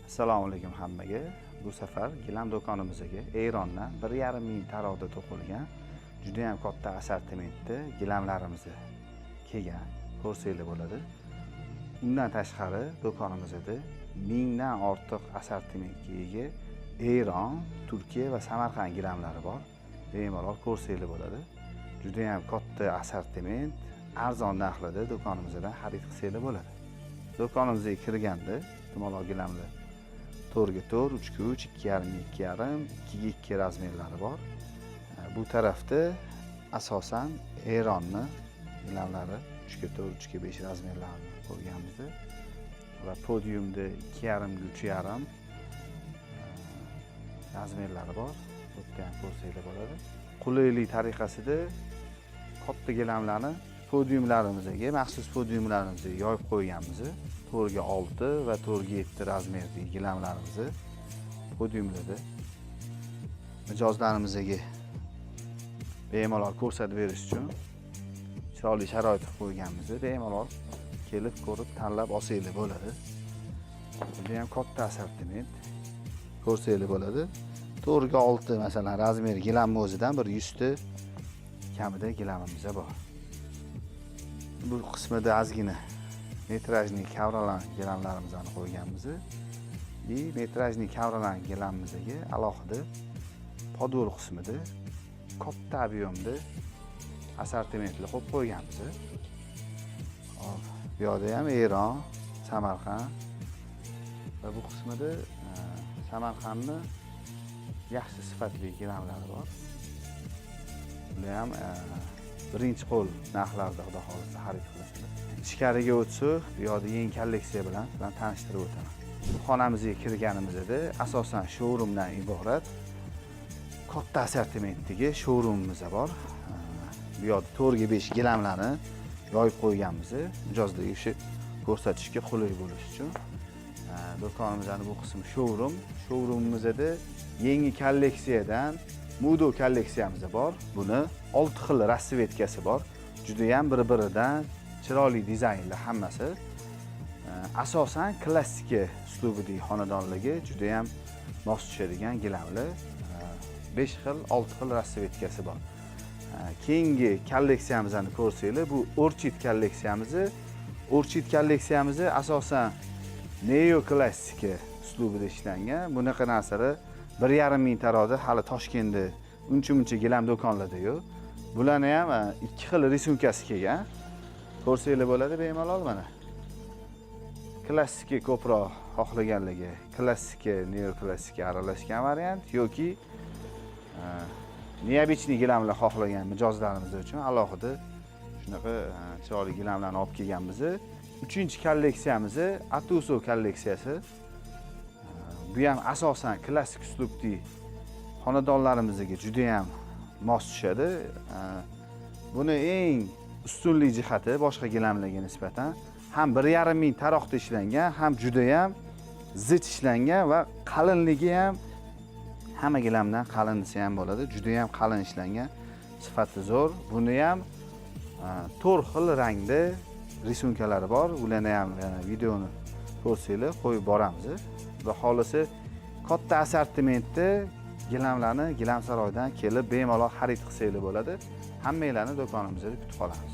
Assalomu alaykum hammaga. Bu safar gilam do'konimizga Erondan 1,5 ming taroqda to'qilgan juda ham katta assortimentda gilamlarimiz kelgan. Ko'rsanglar bo'ladi. Undan tashqari do'konimizda 1000 dan ortiq assortimentga ega Eron, Turkiya va Samarqand gilamlari bor. Bemalol ko'rsanglar bo'ladi. Juda ham katta assortiment, arzon narxlarda do'konimizdan xarid qilsanglar bo'ladi. Do'konimizga kirganda bemalol gilamlar 4x4, 3x3, 2,5x2,5, 2x2 razmerlari bor. Bu tarafda asosan Eronni gilamlari 3x4, 3x5 razmerlarini qo'yganmiz va podiumda 2,5 x 3,5 razmerlari bor. Bu yerda ham ko'rsanglar bo'ladi. Qulaylik tariqasida katta gilamlarni podiumlarimizga, maxsus podiumlarimizga yoyib qo'yganmiz. 4x6 va 4x7 razmerdagi gilamlarimizni podiumlarda mijozlarimizga bemalol ko'rsatib berish uchun chiroyli sharoit qilib qo'yganmiz. Bemalol kelib ko'rib tanlab olsanglar bo'ladi. Juda ham katta assortiment ko'rsanglar bo'ladi. 4x6 masalan razmer gilamning o'zidan bir 100 ta kamida gilamimiz bor. Bu qismida ozgina metrajli kavralan gilamlarimizni qo'yganmiz. Metrajli kavralan gilamimizga alohida podol qismida katta ob'yomda assortimentli qo'yib qo'yganmiz. Bu yerda ham Eron, Samarqand va bu qismida Samarqandning yaxshi sifatli gilamlari bor. Bular ham birinchi qo'l narxlarda xudo xolisa xarid qilasizlar. Ichkariga o'tsak, bu yerda yangi kolleksiya bilan tanishtirib o'taman. Xonamizga kirganimizda asosan showroomdan iborat katta assortimentdagi showroomimiz bor. Bu yerda 4x5 gilamlarni yoyib qo'yganmiz. Mijozlarga o'sha ko'rsatishga qulay bo'lish uchun. Do'konimizning bu qismi showroom. Showroomimizda yangi kolleksiyadan Mudo kolleksiyamiz bor. Buni 6 xil rasvetkasi bor. Juda ham bir-biridan chiroyli dizaynlar hammasi. Asosan klassika uslubidagi xonadonlarga juda ham mos tushadigan gilamlar. 5 xil, 6 xil rasvetkasi bor. Keyingi kolleksiyamizni ko'rsanglar, bu Orchid kolleksiyamiz. Orchid kolleksiyamiz asosan neoklassika uslubida ishlangan. Bunaqa narsalar 1,5 ming taroqda hali Toshkentda uncha-muncha gilam do'konlarda yo'q. Bularni ham 2 xil risunkasi kelgan. Ko'rsanglar bo'ladi bemalol mana. Klassika ko'proq xohlaganlarga klassika, neoklassika aralashgan variant yoki neobichniy gilamlar xohlagan mijozlarimiz uchun alohida shunaqa chiroyli gilamlarni olib kelganmiz. 3-kolleksiyamiz Atuso kolleksiyasi. Bu ham asosan klassik uslubli xonadonlarimizga juda ham mos tushadi. Buni eng ustunlik jihati boshqa gilamlarga nisbatan ham 1,5 ming taroqda ishlangan, ham juda ham zich ishlangan va qalinligi ham hamma gilamdan qalin desa ham bo'ladi. Juda ham qalin ishlangan, sifati zo'r. Buni ham 4 xil rangda risunkalari bor. Ularni ham videoni ko'rsanglar qo'yib boramiz. Va xolisi katta assortimentda gilamlarni Gilam saroydan kelib bemalol xarid qilsanglar bo'ladi. Hammanglarni do'konimizda kutib qolamiz.